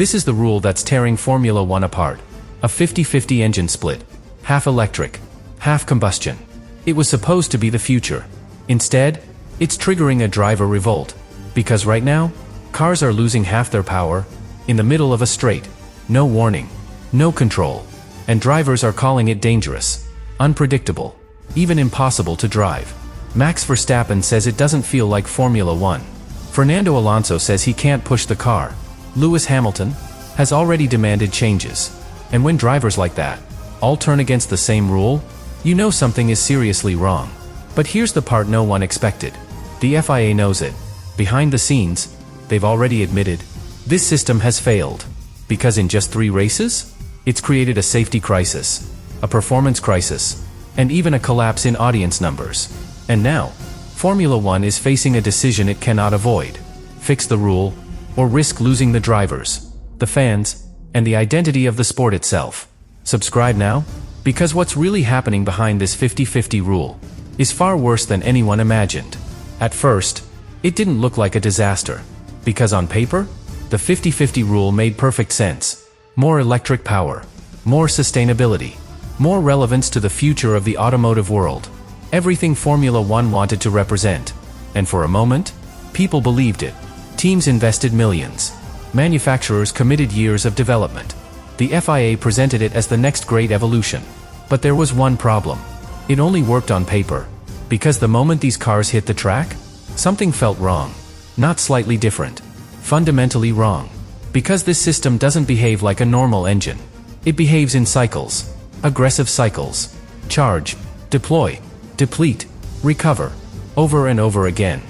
This is the rule that's tearing Formula One apart. A 50-50 engine split. Half electric, half combustion. It was supposed to be the future. Instead, it's triggering a driver revolt. Because right now, cars are losing half their power, in the middle of a straight. No warning, no control. And drivers are calling it dangerous, unpredictable, even impossible to drive. Max Verstappen says it doesn't feel like Formula One. Fernando Alonso says he can't push the car. Lewis Hamilton has already demanded changes. And when drivers like that all turn against the same rule, you know something is seriously wrong. But here's the part no one expected. The FIA knows it. Behind the scenes, they've already admitted, this system has failed. Because in just 3 races, it's created a safety crisis, a performance crisis, and even a collapse in audience numbers. And now, Formula One is facing a decision it cannot avoid. Fix the rule, or risk losing the drivers, the fans, and the identity of the sport itself. Subscribe now, because what's really happening behind this 50-50 rule is far worse than anyone imagined. At first, it didn't look like a disaster, because on paper, the 50-50 rule made perfect sense. More electric power, more sustainability, more relevance to the future of the automotive world. Everything Formula One wanted to represent. And for a moment, people believed it. Teams invested millions. Manufacturers committed years of development. The FIA presented it as the next great evolution. But there was one problem. It only worked on paper. Because the moment these cars hit the track, something felt wrong. Not slightly different. Fundamentally wrong. Because this system doesn't behave like a normal engine. It behaves in cycles. Aggressive cycles. Charge, deploy, deplete, recover. Over and over again.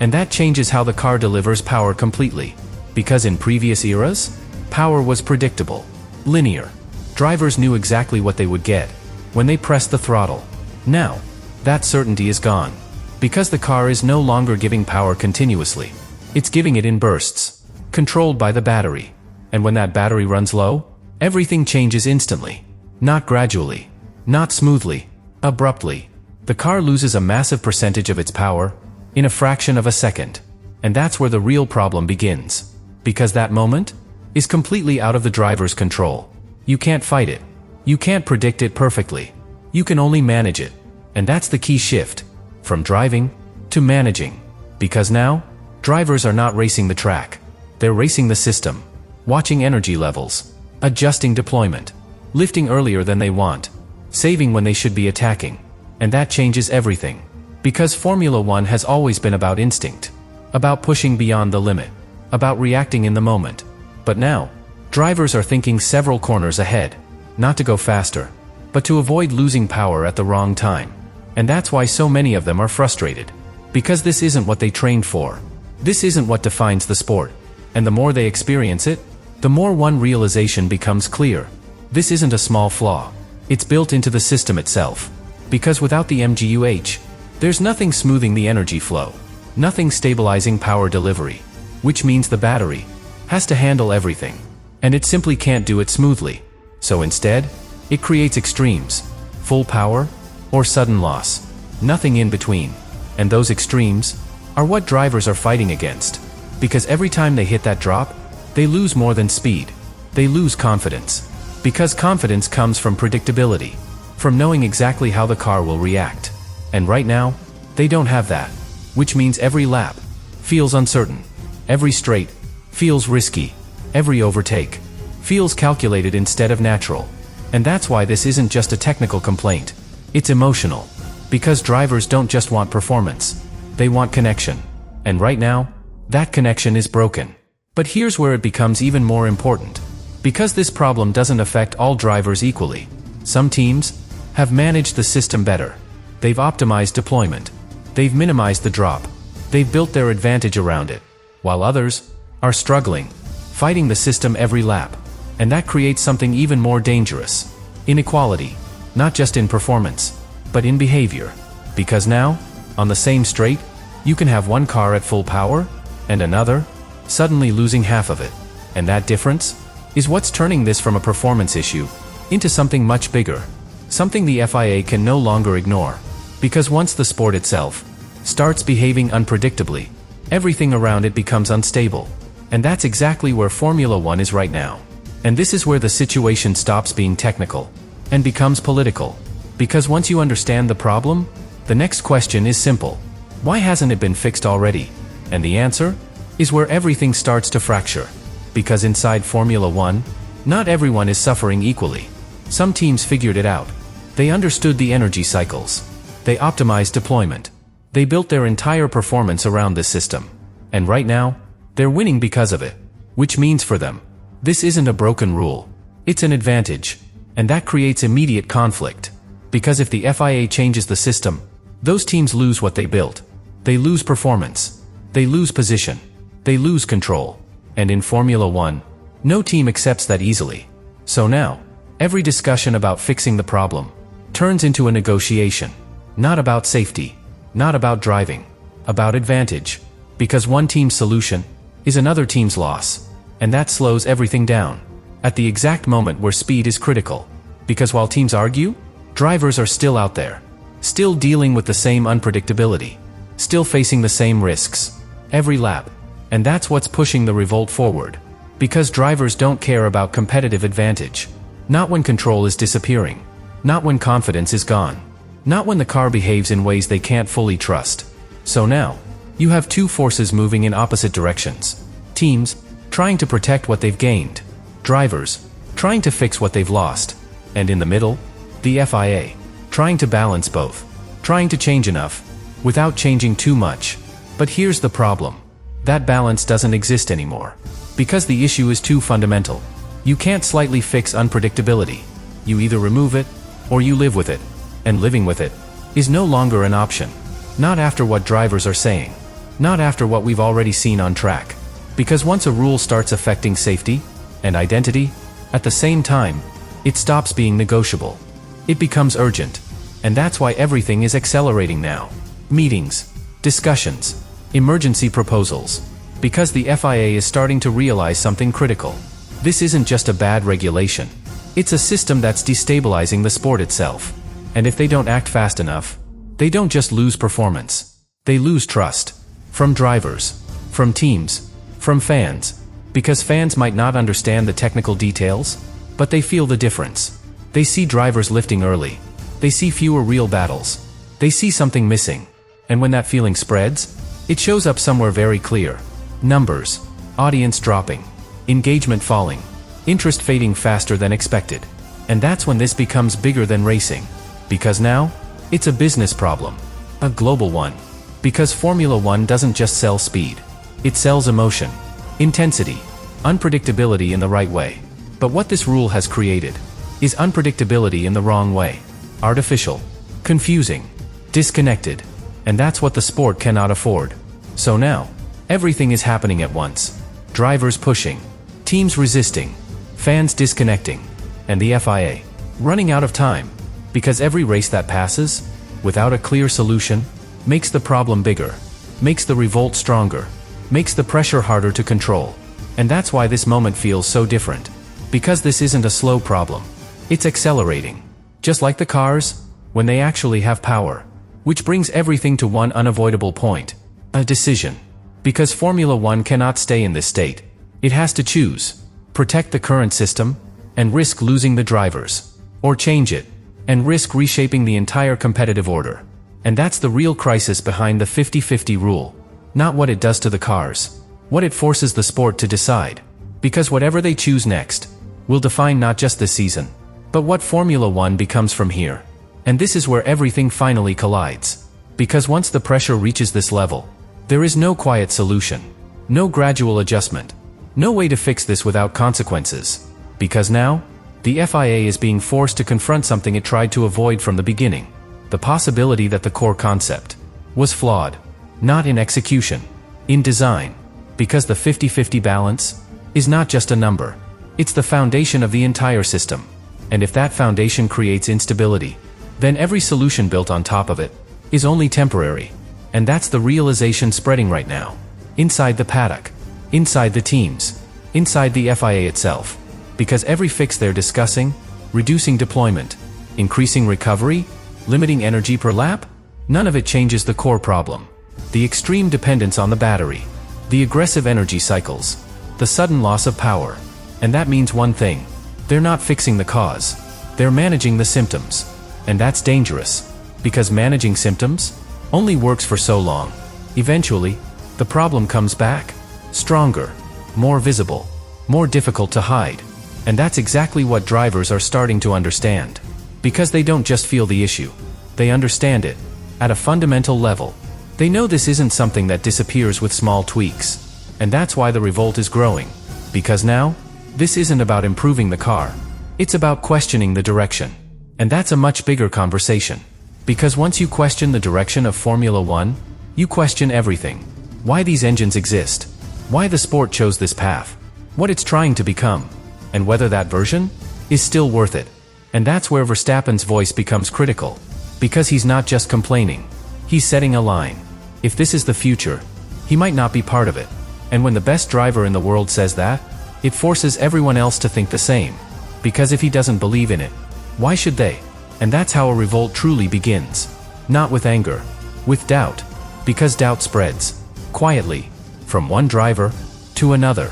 And that changes how the car delivers power completely. Because in previous eras, power was predictable. Linear. Drivers knew exactly what they would get when they pressed the throttle. Now, that certainty is gone. Because the car is no longer giving power continuously. It's giving it in bursts, controlled by the battery. And when that battery runs low, everything changes instantly. Not gradually, not smoothly, abruptly. The car loses a massive percentage of its power in a fraction of a second. And that's where the real problem begins. Because that moment is completely out of the driver's control. You can't fight it. You can't predict it perfectly. You can only manage it. And that's the key shift. From driving to managing. Because now, drivers are not racing the track. They're racing the system. Watching energy levels. Adjusting deployment. Lifting earlier than they want. Saving when they should be attacking. And that changes everything. Because Formula One has always been about instinct. About pushing beyond the limit. About reacting in the moment. But now, drivers are thinking several corners ahead. Not to go faster, but to avoid losing power at the wrong time. And that's why so many of them are frustrated. Because this isn't what they trained for. This isn't what defines the sport. And the more they experience it, the more one realization becomes clear. This isn't a small flaw. It's built into the system itself. Because without the MGUH, there's nothing smoothing the energy flow. Nothing stabilizing power delivery. Which means the battery has to handle everything. And it simply can't do it smoothly. So instead, it creates extremes. Full power, or sudden loss. Nothing in between. And those extremes are what drivers are fighting against. Because every time they hit that drop, they lose more than speed. They lose confidence. Because confidence comes from predictability. From knowing exactly how the car will react. And right now, they don't have that. Which means every lap feels uncertain. Every straight feels risky. Every overtake feels calculated instead of natural. And that's why this isn't just a technical complaint. It's emotional. Because drivers don't just want performance. They want connection. And right now, that connection is broken. But here's where it becomes even more important. Because this problem doesn't affect all drivers equally. Some teams have managed the system better. They've optimized deployment. They've minimized the drop. They've built their advantage around it. While others are struggling, fighting the system every lap. And that creates something even more dangerous. Inequality. Not just in performance, but in behavior. Because now, on the same straight, you can have one car at full power, and another suddenly losing half of it. And that difference is what's turning this from a performance issue into something much bigger. Something the FIA can no longer ignore. Because once the sport itself starts behaving unpredictably, everything around it becomes unstable. And that's exactly where Formula One is right now. And this is where the situation stops being technical and becomes political. Because once you understand the problem, the next question is simple. Why hasn't it been fixed already? And the answer is where everything starts to fracture. Because inside Formula One, not everyone is suffering equally. Some teams figured it out. They understood the energy cycles. They optimized deployment. They built their entire performance around this system. And right now, they're winning because of it. Which means for them, this isn't a broken rule. It's an advantage. And that creates immediate conflict. Because if the FIA changes the system, those teams lose what they built. They lose performance. They lose position. They lose control. And in Formula One, no team accepts that easily. So now, every discussion about fixing the problem turns into a negotiation. Not about safety. Not about driving. About advantage. Because one team's solution is another team's loss. And that slows everything down. At the exact moment where speed is critical. Because while teams argue, drivers are still out there. Still dealing with the same unpredictability. Still facing the same risks. Every lap. And that's what's pushing the revolt forward. Because drivers don't care about competitive advantage. Not when control is disappearing. Not when confidence is gone. Not when the car behaves in ways they can't fully trust. So now, you have two forces moving in opposite directions. Teams, trying to protect what they've gained. Drivers, trying to fix what they've lost. And in the middle, the FIA, trying to balance both. Trying to change enough, without changing too much. But here's the problem. That balance doesn't exist anymore. Because the issue is too fundamental. You can't slightly fix unpredictability. You either remove it, or you live with it. And living with it is no longer an option. Not after what drivers are saying. Not after what we've already seen on track. Because once a rule starts affecting safety and identity, at the same time, it stops being negotiable. It becomes urgent. And that's why everything is accelerating now. Meetings, discussions, emergency proposals. Because the FIA is starting to realize something critical. This isn't just a bad regulation. It's a system that's destabilizing the sport itself. And if they don't act fast enough, they don't just lose performance. They lose trust. From drivers. From teams. From fans. Because fans might not understand the technical details, but they feel the difference. They see drivers lifting early. They see fewer real battles. They see something missing. And when that feeling spreads, it shows up somewhere very clear. Numbers. Audience dropping. Engagement falling. Interest fading faster than expected. And that's when this becomes bigger than racing. Because now, it's a business problem. A global one. Because Formula One doesn't just sell speed. It sells emotion. Intensity. Unpredictability in the right way. But what this rule has created is unpredictability in the wrong way. Artificial. Confusing. Disconnected. And that's what the sport cannot afford. So now, everything is happening at once. Drivers pushing. Teams resisting. Fans disconnecting. And the FIA running out of time. Because every race that passes, without a clear solution, makes the problem bigger. Makes the revolt stronger. Makes the pressure harder to control. And that's why this moment feels so different. Because this isn't a slow problem. It's accelerating. Just like the cars, when they actually have power. Which brings everything to one unavoidable point. A decision. Because Formula One cannot stay in this state. It has to choose. Protect the current system, and risk losing the drivers. Or change it, and risk reshaping the entire competitive order. And that's the real crisis behind the 50-50 rule. Not what it does to the cars. What it forces the sport to decide. Because whatever they choose next, will define not just this season, but what Formula One becomes from here. And this is where everything finally collides. Because once the pressure reaches this level, there is no quiet solution. No gradual adjustment. No way to fix this without consequences. Because now, the FIA is being forced to confront something it tried to avoid from the beginning. The possibility that the core concept was flawed. Not in execution. In design. Because the 50-50 balance is not just a number. It's the foundation of the entire system. And if that foundation creates instability, then every solution built on top of it is only temporary. And that's the realization spreading right now. Inside the paddock. Inside the teams. Inside the FIA itself. Because every fix they're discussing, reducing deployment, increasing recovery, limiting energy per lap, none of it changes the core problem. The extreme dependence on the battery. The aggressive energy cycles. the sudden loss of power. And that means one thing: they're not fixing the cause, they're managing the symptoms. And that's dangerous, because managing symptoms only works for so long. Eventually, the problem comes back, stronger, more visible, more difficult to hide. And that's exactly what drivers are starting to understand. Because they don't just feel the issue, they understand it. At a fundamental level, they know this isn't something that disappears with small tweaks. And that's why the revolt is growing. Because now, this isn't about improving the car. It's about questioning the direction. And that's a much bigger conversation. Because once you question the direction of Formula One, you question everything. Why these engines exist, why the sport chose this path, what it's trying to become, and whether that version is still worth it. And that's where Verstappen's voice becomes critical. Because he's not just complaining, he's setting a line. If this is the future, he might not be part of it. And when the best driver in the world says that, it forces everyone else to think the same. Because if he doesn't believe in it, why should they? And that's how a revolt truly begins. Not with anger, with doubt. Because doubt spreads, quietly, from one driver to another,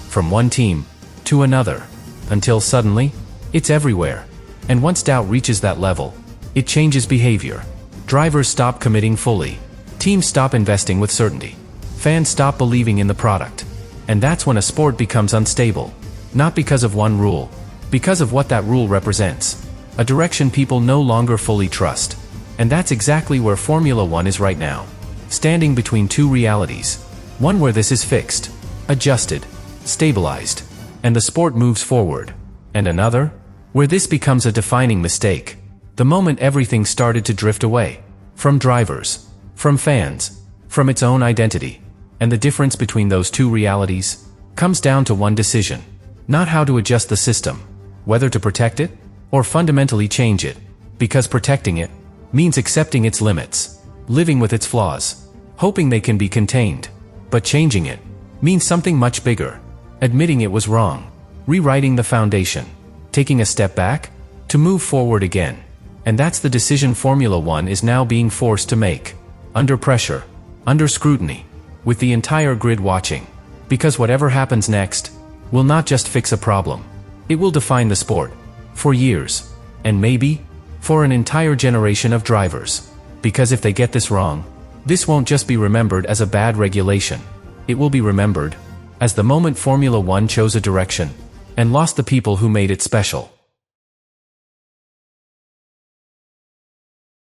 from one team to another, until suddenly, it's everywhere. And once doubt reaches that level, it changes behavior. Drivers stop committing fully. Teams stop investing with certainty. Fans stop believing in the product. And that's when a sport becomes unstable. Not because of one rule, because of what that rule represents. A direction people no longer fully trust. And that's exactly where Formula One is right now. Standing between two realities. One where this is fixed, adjusted, stabilized, and the sport moves forward. And another, where this becomes a defining mistake. The moment everything started to drift away. From drivers, from fans, from its own identity. And the difference between those two realities comes down to one decision. Not how to adjust the system, whether to protect it, or fundamentally change it. Because protecting it means accepting its limits, living with its flaws, hoping they can be contained. But changing it means something much bigger. Admitting it was wrong, rewriting the foundation, taking a step back to move forward again. And that's the decision Formula One is now being forced to make. Under pressure, under scrutiny, with the entire grid watching. Because whatever happens next will not just fix a problem. It will define the sport for years, and maybe for an entire generation of drivers. Because if they get this wrong, this won't just be remembered as a bad regulation. It will be remembered as the moment Formula One chose a direction and lost the people who made it special.